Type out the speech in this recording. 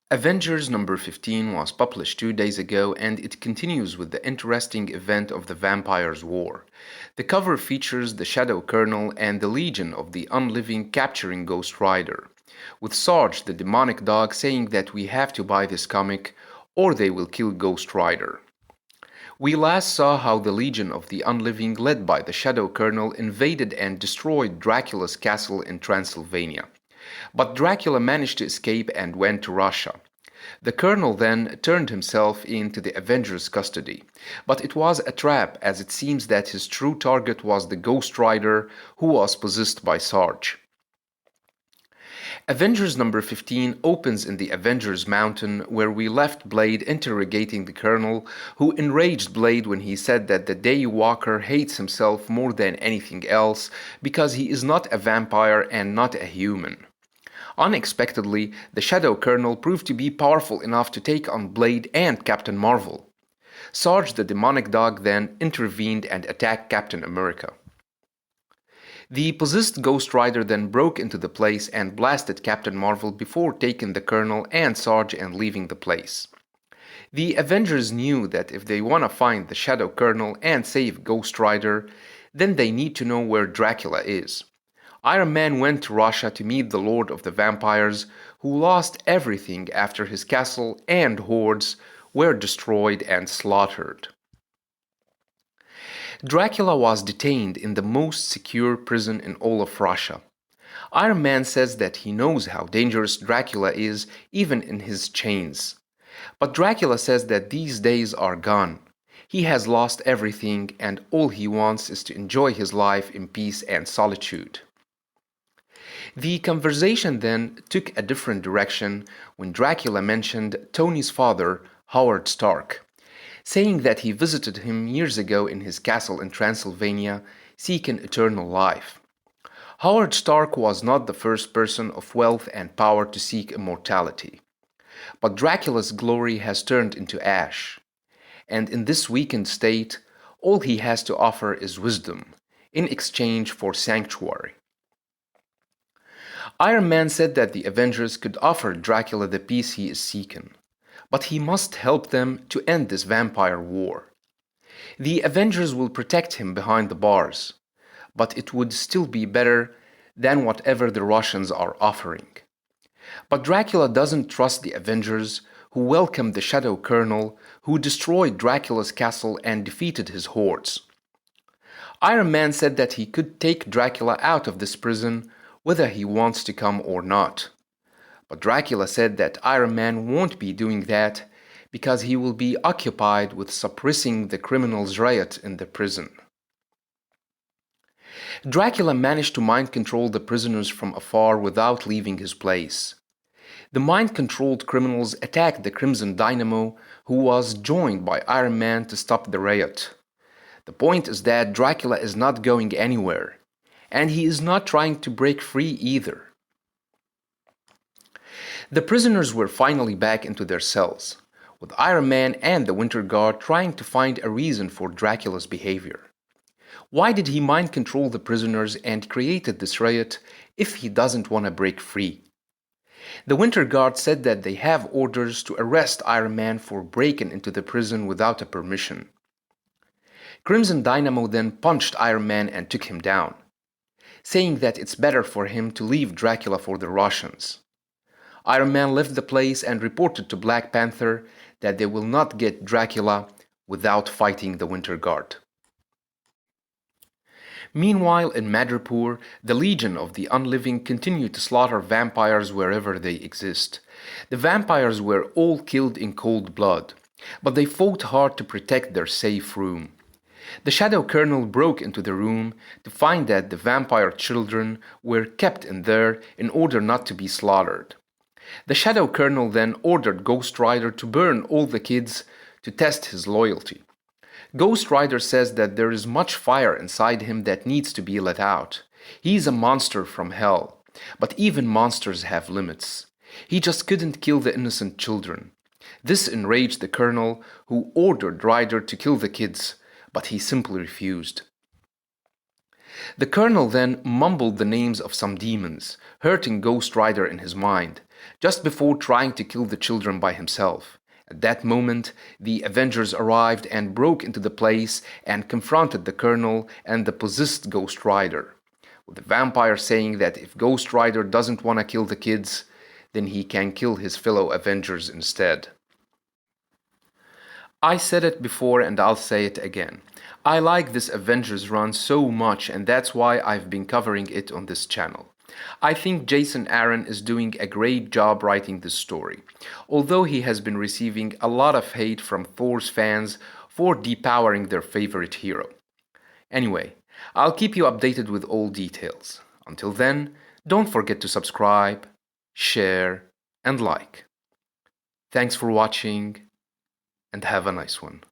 Avengers number 15 was published 2 days ago and it continues with the interesting event of the Vampires' War. The cover features the Shadow Colonel and the Legion of the Unliving capturing Ghost Rider, with Sarge the demonic dog saying that we have to buy this comic or they will kill Ghost Rider. We last saw how the Legion of the Unliving, led by the Shadow Colonel, invaded and destroyed Dracula's castle in Transylvania. But Dracula managed to escape and went to Russia. The Colonel then turned himself into the Avengers' custody, but it was a trap as it seems that his true target was the Ghost Rider who was possessed by Sarge. Avengers number 15 opens in the Avengers Mountain where we left Blade interrogating the Colonel, who enraged Blade when he said that the Daywalker hates himself more than anything else because he is not a vampire and not a human. Unexpectedly, the Shadow Colonel proved to be powerful enough to take on Blade and Captain Marvel. Sarge the demonic dog then intervened and attacked Captain America. The possessed Ghost Rider then broke into the place and blasted Captain Marvel before taking the Colonel and Sarge and leaving the place. The Avengers knew that if they want to find the Shadow Colonel and save Ghost Rider, then they need to know where Dracula is. Iron Man went to Russia to meet the Lord of the Vampires, who lost everything after his castle and hordes were destroyed and slaughtered. Dracula was detained in the most secure prison in all of Russia. Iron Man says that he knows how dangerous Dracula is even in his chains. But Dracula says that these days are gone. He has lost everything and all he wants is to enjoy his life in peace and solitude. The conversation then took a different direction when Dracula mentioned Tony's father, Howard Stark, saying that he visited him years ago in his castle in Transylvania, seeking eternal life. Howard Stark was not the first person of wealth and power to seek immortality. But Dracula's glory has turned into ash, and in this weakened state, all he has to offer is wisdom, in exchange for sanctuary. Iron Man said that the Avengers could offer Dracula the peace he is seeking, but he must help them to end this vampire war. The Avengers will protect him behind the bars, but it would still be better than whatever the Russians are offering. But Dracula doesn't trust the Avengers, who welcomed the Shadow Colonel, who destroyed Dracula's castle and defeated his hordes. Iron Man said that he could take Dracula out of this prison whether he wants to come or not. But Dracula said that Iron Man won't be doing that because he will be occupied with suppressing the criminals' riot in the prison. Dracula managed to mind control the prisoners from afar without leaving his place. The mind-controlled criminals attacked the Crimson Dynamo, who was joined by Iron Man to stop the riot. The point is that Dracula is not going anywhere, and he is not trying to break free either. The prisoners were finally back into their cells, with Iron Man and the Winter Guard trying to find a reason for Dracula's behavior. Why did he mind control the prisoners and created this riot if he doesn't want to break free? The Winter Guard said that they have orders to arrest Iron Man for breaking into the prison without a permission. Crimson Dynamo then punched Iron Man and took him down, saying that it's better for him to leave Dracula for the Russians. Iron Man left the place and reported to Black Panther that they will not get Dracula without fighting the Winter Guard. Meanwhile, in Madripoor, the Legion of the Unliving continued to slaughter vampires wherever they exist. The vampires were all killed in cold blood, but they fought hard to protect their safe room. The Shadow Colonel broke into the room to find that the vampire children were kept in there in order not to be slaughtered. The Shadow Colonel then ordered Ghost Rider to burn all the kids to test his loyalty. Ghost Rider says that there is much fire inside him that needs to be let out. He's a monster from hell, but even monsters have limits. He just couldn't kill the innocent children. This enraged the Colonel, who ordered Rider to kill the kids, but he simply refused. The Colonel then mumbled the names of some demons, hurting Ghost Rider in his mind, just before trying to kill the children by himself. At that moment, the Avengers arrived and broke into the place and confronted the Colonel and the possessed Ghost Rider, with the vampire saying that if Ghost Rider doesn't want to kill the kids, then he can kill his fellow Avengers instead. I said it before and I'll say it again. I like this Avengers run so much, and that's why I've been covering it on this channel. I think Jason Aaron is doing a great job writing this story, although he has been receiving a lot of hate from Thor's fans for depowering their favorite hero. Anyway, I'll keep you updated with all details. Until then, don't forget to subscribe, share, and like. Thanks for watching, and have a nice one.